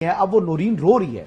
اب وہ نورین رو رہی ہے،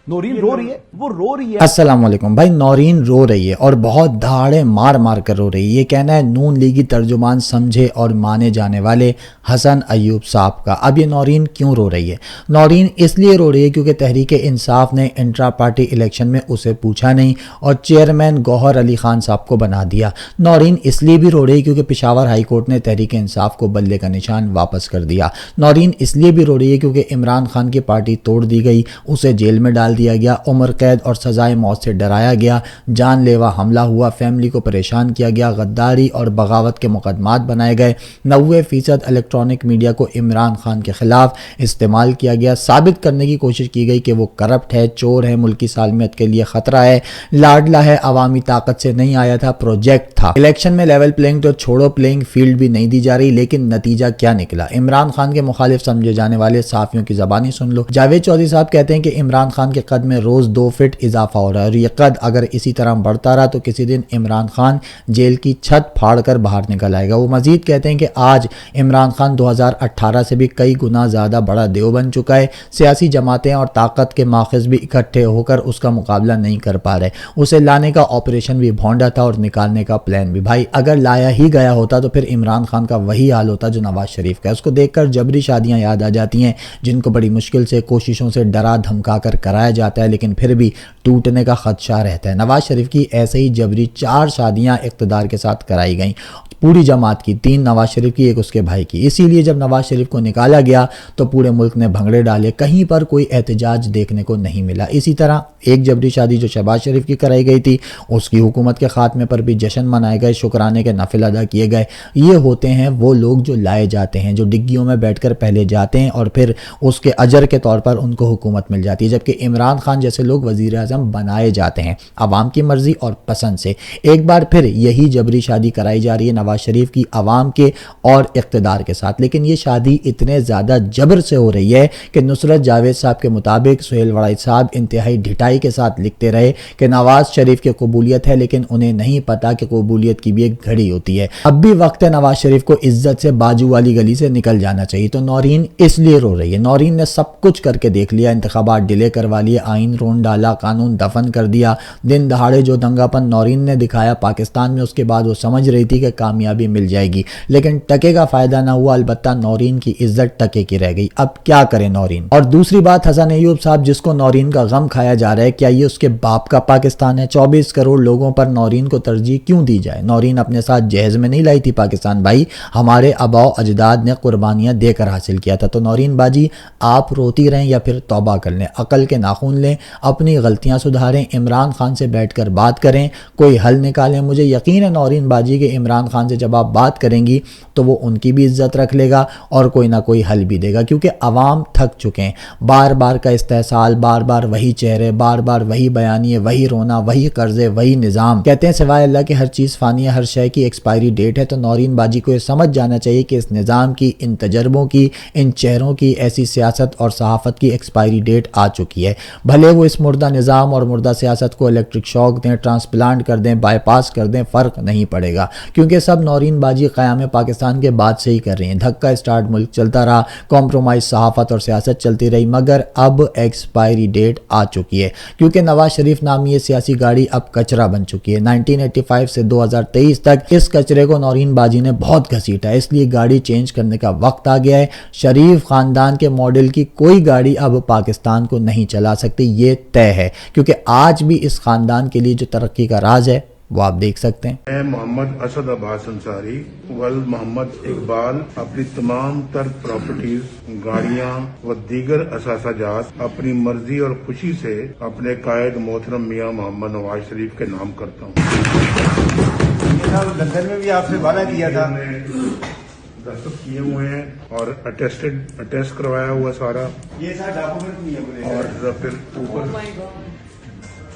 نورین رو رہی ہے، وہ رو رہی ہے۔ السلام علیکم بھائی، نورین رو رہی ہے اور بہت دھاڑے مار مار کر رو رہی ہے۔ یہ کہنا ہے نون لیگی ترجمان سمجھے اور مانے جانے والے حسن ایوب صاحب کا۔ اب یہ نورین کیوں رو رہی ہے؟ نورین اس لیے رو رہی ہے کیونکہ تحریک انصاف نے انٹرا پارٹی الیکشن میں اسے پوچھا نہیں اور چیئرمین گوہر علی خان صاحب کو بنا دیا۔ نورین اس لیے بھی رو رہی ہے کیونکہ پشاور ہائی کورٹ نے تحریک انصاف کو بلے کا نشان واپس کر دیا۔ نورین اس لیے بھی رو رہی ہے کیونکہ عمران خان کی پارٹی توڑ دی گئی، اسے جیل میں ڈال دیا گیا، عمر قید اور سزائے موت سے ڈرایا گیا، جان لیوا حملہ ہوا، فیملی کو پریشان کیا گیا، غداری اور بغاوت کے مقدمات بنائے گئے، 90% الیکٹرانک میڈیا کو عمران خان کے خلاف استعمال کیا گیا، ثابت کرنے کی کوشش کی گئی کہ وہ کرپٹ ہے، چور ہے، ملکی سالمیت کے لیے خطرہ ہے، لاڈلا ہے، عوامی طاقت سے نہیں آیا تھا، پروجیکٹ تھا۔ الیکشن میں لیول پلینگ تو چھوڑو، پلینگ فیلڈ بھی نہیں دی جا رہی، لیکن نتیجہ کیا نکلا؟ عمران خان کے مخالف سمجھے جانے والے صحافیوں کی زبانی سن لو۔ جاوید چودھری صاحب کہتے ہیں کہ عمران خان کے قد میں روز 2 فٹ اضافہ ہو رہا ہے اور یہ قد اگر اسی طرح بڑھتا رہا تو کسی دن عمران خان جیل کی چھت پھاڑ کر باہر نکل آئے گا۔ وہ مزید کہتے ہیں کہ آج عمران خان 2018 سے بھی کئی گنا زیادہ بڑا دیو بن چکا ہے، سیاسی جماعتیں اور طاقت کے ماخذ بھی اکٹھے ہو کر اس کا مقابلہ نہیں کر پا رہے، اسے لانے کا آپریشن بھی بھونڈا تھا اور نکالنے کا پلان بھی۔ بھائی اگر لایا ہی گیا ہوتا تو پھر عمران خان کا وہی حال ہوتا جو نواز شریف کا ہے۔ اس کو دیکھ کر جبری شادیاں یاد آ جاتی ہیں جن کو بڑی مشکل سے، کوششوں سے ڈرا دھمکا کر کرایا جاتا ہے لیکن پھر بھی ٹوٹنے کا خدشہ رہتا ہے۔ نواز شریف کی ایسے ہی جبری 4 شادیاں اقتدار کے ساتھ کرائی گئیں، پوری جماعت کی، 3 نواز شریف کی، 1 اس کے بھائی کی۔ اسی لیے جب نواز شریف کو نکالا گیا تو پورے ملک نے بھنگڑے ڈالے، کہیں پر کوئی احتجاج دیکھنے کو نہیں ملا۔ اسی طرح ایک جبری شادی جو شہباز شریف کی کرائی گئی تھی، اس کی حکومت کے خاتمے پر بھی جشن منائے گئے، شکرانے کے نفل ادا کیے گئے۔ یہ ہوتے ہیں وہ لوگ جو لائے جاتے ہیں، جو ڈگیوں میں بیٹھ کر پہلے جاتے ہیں اور پھر اس کے اجر کے طور پر ان کو حکومت مل جاتی ہے، جبکہ عمران خان جیسے لوگ وزیر اعظم بنائے جاتے ہیں عوام کی مرضی اور پسند سے۔ ایک بار پھر یہی جبری شادی کرائی جا رہی ہے نواز شریف کی عوام کے اور اقتدار کے ساتھ، لیکن یہ شادی اتنے زیادہ جبر سے ہو رہی ہے کہ نصرت جاوید صاحب کے مطابق سہیل وڑائی صاحب انتہائی ڈھٹائی کے ساتھ لکھتے رہے کہ نواز شریف کی قبولیت ہے لیکن انہیں نہیں پتا کہ قبولیت کی بھی ایک گھڑی ہوتی ہے۔ اب بھی وقت ہے نواز شریف کو عزت سے باجو والی گلی سے نکل جانا چاہیے۔ تو نورین اس لیے رو رہی ہے، نورین نے سب کچھ کر کے دیکھ لیا، انتخابات ڈیلے کروا لیے، آئین رون ڈالا، قانون دفن کر دیا، دن دہاڑے جو دنگا پن نورین نے دکھایا پاکستان میں، اس کے بعد وہ سمجھ رہی تھی کہ کامیابی مل جائے گی لیکن ٹکے کا فائدہ نہ ہوا، البتہ نورین کی عزت ٹکے کی رہ گئی۔ اب کیا کرے نورین؟ اور دوسری بات، حسن ایوب صاحب جس کو نورین کا غم کھایا جا رہا ہے، کیا یہ اس کے باپ کا پاکستان ہے؟ 24 کروڑ لوگوں پر نورین کو ترجیح کیوں دی جائے؟ نورین اپنے ساتھ جہیز میں نہیں لائی تھی پاکستان بھائی، ہمارے آباء و اجداد نے قربانیاں دے کر حاصل کیا تھا۔ تو نورین باجی آپ روتی رہیں یا پھر توبہ کر لیں، عقل کے ناخن لیں، اپنی غلطیاں سدھاریں، عمران خان سے بیٹھ کر بات کریں، کوئی حل نکالیں۔ مجھے یقین ہے نورین باجی کہ عمران خان سے جب آپ بات کریں گی تو وہ ان کی بھی عزت رکھ لے گا اور کوئی نہ کوئی حل بھی دے گا، کیونکہ عوام تھک چکے ہیں، بار بار کا استحصال، بار بار وہی چہرے، بار بار وہی بیانیے، وہی رونا، وہی قرضے، وہی نظام۔ کہتے ہیں سوائے اللہ کے ہر چیز فانی ہے، ہر شے کی ایکسپائری ڈیٹ ہے۔ تو نورین باجی کو یہ سمجھ جانا چاہیے کہ اس نظام کی، ان تجربوں کی، ان چہروں کی، ایسی سیاست اور صحافت کی ایکسپائری ڈیٹ آ چکی ہے۔ بھلے وہ اس مردہ نظام اور مردہ سیاست کو الیکٹرک شاک دیں، ٹرانسپلانٹ کر دیں، بائی پاس کر دیں، فرق نہیں پڑے گا، کیونکہ سب نورین باجی قیام پاکستان کے بعد سے ہی کر رہی ہیں۔ دھکا اسٹارٹ ملک چلتا رہا، کمپرومائز صحافت اور سیاست چلتی رہی، مگر اب ایکسپائری ڈیٹ آ چکی ہے، کیونکہ نواز شریف نامی یہ سیاسی گاڑی اب کچرا بن چکی ہے۔ 1985 سے 2023 تک اس کچرے کو نورین باجی نے بہت گھسیٹا ہے، اس لیے گاڑی چینج کرنے کا وقت آ گیا ہے۔ شریف خاندان کے ماڈل کی کوئی گاڑی اب پاکستان کو نہیں چلا سکتی، یہ طے ہے، کیونکہ آج بھی اس خاندان کے لیے جو ترقی کا راز ہے وہ آپ دیکھ سکتے ہیں۔ میں محمد اسد عباس انصاری ولد محمد اقبال اپنی تمام تر پراپرٹیز، گاڑیاں و دیگر اثاثہ جات اپنی مرضی اور خوشی سے اپنے قائد محترم میاں محمد نواز شریف کے نام کرتا ہوں۔ لندن میں بھی آپ سے وعدہ کیا تھا، دستخط کیے ہوئے ہیں اور اٹیسٹ کروایا ہوا سارا، یہ سارا ڈاکومنٹ نہیں ہے اور پھر اوپر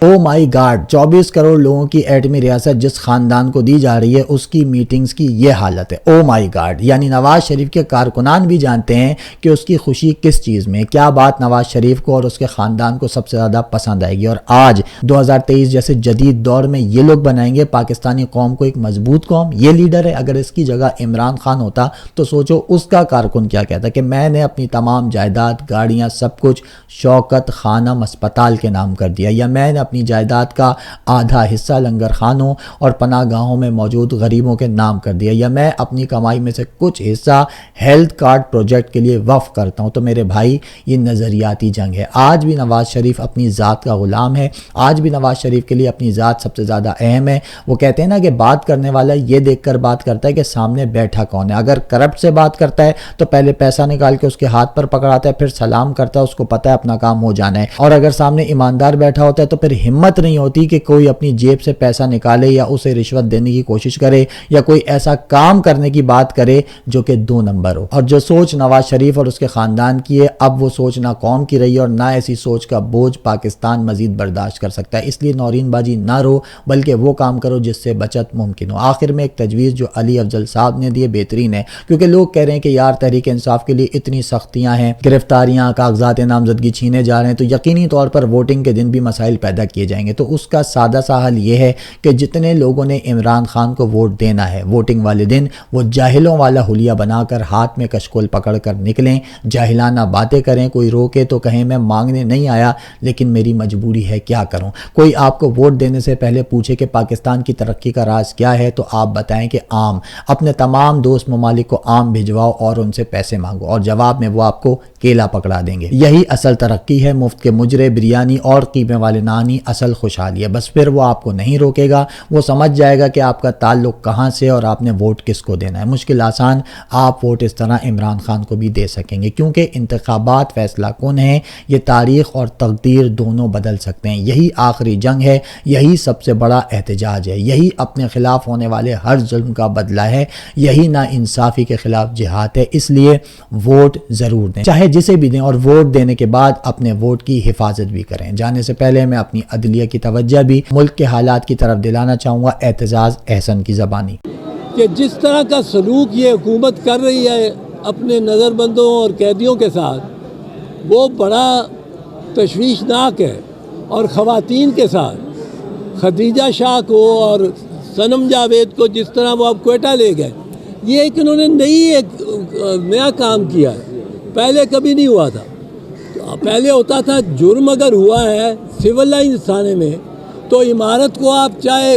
او مائی گاڈ، 24 کروڑ لوگوں کی ایٹمی ریاست جس خاندان کو دی جا رہی ہے اس کی میٹنگز کی یہ حالت ہے۔ او مائی گاڈ، یعنی نواز شریف کے کارکنان بھی جانتے ہیں کہ اس کی خوشی کس چیز میں، کیا بات نواز شریف کو اور اس کے خاندان کو سب سے زیادہ پسند آئے گی، اور آج 2023 جیسے جدید دور میں یہ لوگ بنائیں گے پاکستانی قوم کو ایک مضبوط قوم۔ یہ لیڈر ہے، اگر اس کی جگہ عمران خان ہوتا تو سوچو اس کا کارکن کیا کہتا کہ میں نے اپنی تمام جائیداد، گاڑیاں، سب کچھ شوکت خانم اسپتال کے نام کر دیا، یا میں نے اپنی جائیداد کا آدھا حصہ لنگر خانوں اور پناہ گاہوں میں موجود غریبوں کے نام کر دیا، یا میں اپنی کمائی میں سے کچھ حصہ ہیلتھ کارڈ پروجیکٹ کے لیے وقف کرتا ہوں۔ تو میرے بھائی یہ نظریاتی جنگ ہے۔ آج بھی نواز شریف اپنی ذات کا غلام ہے، آج بھی نواز شریف کے لیے اپنی ذات سب سے زیادہ اہم ہے۔ وہ کہتے ہیں نا کہ بات کرنے والا یہ دیکھ کر بات کرتا ہے کہ سامنے بیٹھا کون ہے۔ اگر کرپٹ سے بات کرتا ہے تو پہلے پیسہ نکال کے اس کے ہاتھ پر پکڑاتا ہے، پھر سلام کرتا ہے، اس کو پتہ ہے اپنا کام ہو جانا ہے، اور اگر سامنے ایماندار بیٹھا ہوتا ہے تو پھر ہمت نہیں ہوتی کہ کوئی اپنی جیب سے پیسہ نکالے یا اسے رشوت دینے کی کوشش کرے یا کوئی ایسا کام کرنے کی بات کرے جو کہ 2 نمبر ہو۔ اور جو سوچ نواز شریف اور اس کے خاندان کی ہے، اب وہ سوچ نہ قوم کی رہی ہے اور نہ ایسی سوچ کا بوجھ پاکستان مزید برداشت کر سکتا ہے۔ اس لیے نورین باجی نہ رو، بلکہ وہ کام کرو جس سے بچت ممکن ہو۔ آخر میں ایک تجویز جو علی افضل صاحب نے دی ہے بہترین ہے، کیونکہ لوگ کہہ رہے ہیں کہ یار تحریک انصاف کے لیے اتنی سختیاں ہیں، گرفتاریاں، کاغذات نامزدگی چھینے جا رہے ہیں، تو یقینی طور پر ووٹنگ کے دن بھی مسائل پیدا کیے جائیں گے۔ تو اس کا سادہ سا حل یہ ہے کہ جتنے لوگوں نے عمران خان کو ووٹ دینا ہے ووٹنگ والے دن، وہ جاہلوں والا حلیہ بنا کر ہاتھ میں کشکول پکڑ کر نکلیں، جاہلانہ باتیں کریں، کوئی روکے تو کہیں میں مانگنے نہیں آیا لیکن میری مجبوری ہے، کیا کروں۔ کوئی آپ کو ووٹ دینے سے پہلے پوچھے کہ پاکستان کی ترقی کا راز کیا ہے تو آپ بتائیں کہ عام، اپنے تمام دوست ممالک کو عام بھجواؤ اور ان سے پیسے مانگو، اور جواب میں وہ آپ کو کیلا پکڑا دیں گے۔ یہی اصل ترقی ہے، مفت کے مجرے، بریانی اور قیمے والے نانی اصل خوشحالی ہے۔ بس پھر وہ آپ کو نہیں روکے گا، وہ سمجھ جائے گا کہ آپ کا تعلق کہاں سے اور آپ نے ووٹ کس کو دینا ہے۔ مشکل آسان، آپ ووٹ اس طرح عمران خان کو بھی دے سکیں گے، کیونکہ انتخابات فیصلہ کن ہیں، یہ تاریخ اور تقدیر دونوں بدل سکتے ہیں۔ یہی آخری جنگ ہے، یہی سب سے بڑا احتجاج ہے، یہی اپنے خلاف ہونے والے ہر ظلم کا بدلہ ہے، یہی نا انصافی کے خلاف جہاد ہے۔ اس لیے ووٹ ضرور دیں، چاہے جسے بھی دیں، اور ووٹ دینے کے بعد اپنے ووٹ کی حفاظت بھی کریں۔ جانے سے پہلے میں اپنی عدلیہ کی توجہ بھی ملک کے حالات کی طرف دلانا چاہوں گا۔ اعتزاز احسن کی زبانی کہ جس طرح کا سلوک یہ حکومت کر رہی ہے اپنے نظر بندوں اور قیدیوں کے ساتھ، وہ بڑا تشویشناک ہے، اور خواتین کے ساتھ خدیجہ شاہ کو اور صنم جاوید کو جس طرح وہ اب کوئٹہ لے گئے، یہ ایک انہوں نے نیا کام کیا ہے، پہلے کبھی نہیں ہوا تھا۔ پہلے ہوتا تھا جرم اگر ہوا ہے سول لائنز تھانے میں تو عمارت کو آپ چاہے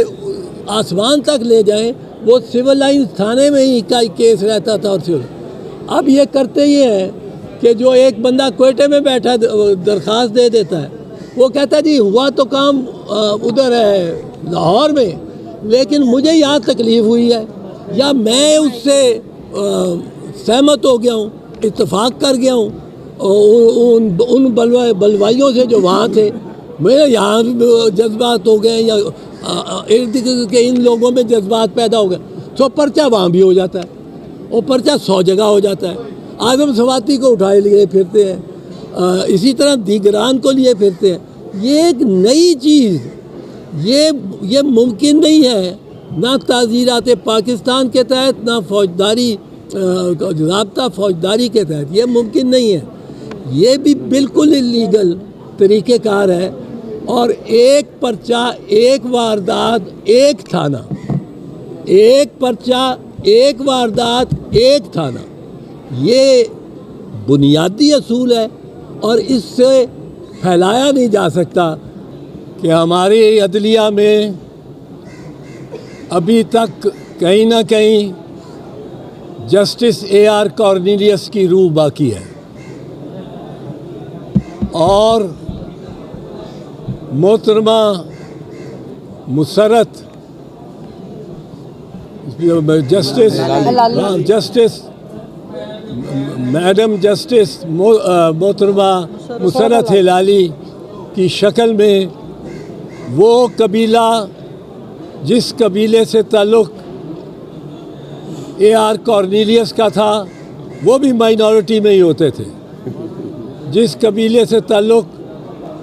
آسمان تک لے جائیں، وہ سول لائنز تھانے میں ہی کا کیس رہتا تھا۔ اور اب یہ کرتے یہ ہیں کہ جو ایک بندہ کوئٹے میں بیٹھا درخواست دے دیتا ہے، وہ کہتا ہے جی ہوا تو کام ادھر ہے لاہور میں، لیکن مجھے یہاں تکلیف ہوئی ہے، یا میں اس سے سہمت ہو گیا ہوں، اتفاق کر گیا ہوں ان بلوائیوں سے جو وہاں تھے، میرے یہاں جذبات ہو گئے، یا ارد گرد کے ان لوگوں میں جذبات پیدا ہو گئے، تو پرچہ وہاں بھی ہو جاتا ہے، اور پرچہ 100 جگہ ہو جاتا ہے۔ اعظم سواتی کو اٹھائے لیے پھرتے ہیں، اسی طرح دیگران کو لیے پھرتے ہیں۔ یہ ایک نئی چیز، یہ ممکن نہیں ہے، نہ تعزیرات پاکستان کے تحت، نہ فوجداری ضابطہ فوجداری کے تحت، یہ ممکن نہیں ہے۔ یہ بھی بالکل اللیگل طریقہ کار ہے، اور ایک پرچہ، ایک واردات، ایک تھانہ، ایک پرچہ، ایک واردات، ایک تھانہ، یہ بنیادی اصول ہے، اور اس سے پھیلایا نہیں جا سکتا کہ ہماری عدلیہ میں ابھی تک کہیں نہ کہیں جسٹس AR کارنیلیس کی روح باقی ہے، اور محترمہ مسرت جسٹس میڈم جسٹس محترمہ مسرت ہلالی کی شکل میں وہ قبیلہ جس قبیلے سے تعلق AR کارنیلیس کا تھا، وہ بھی مائنورٹی میں ہی ہوتے تھے، جس قبیلے سے تعلق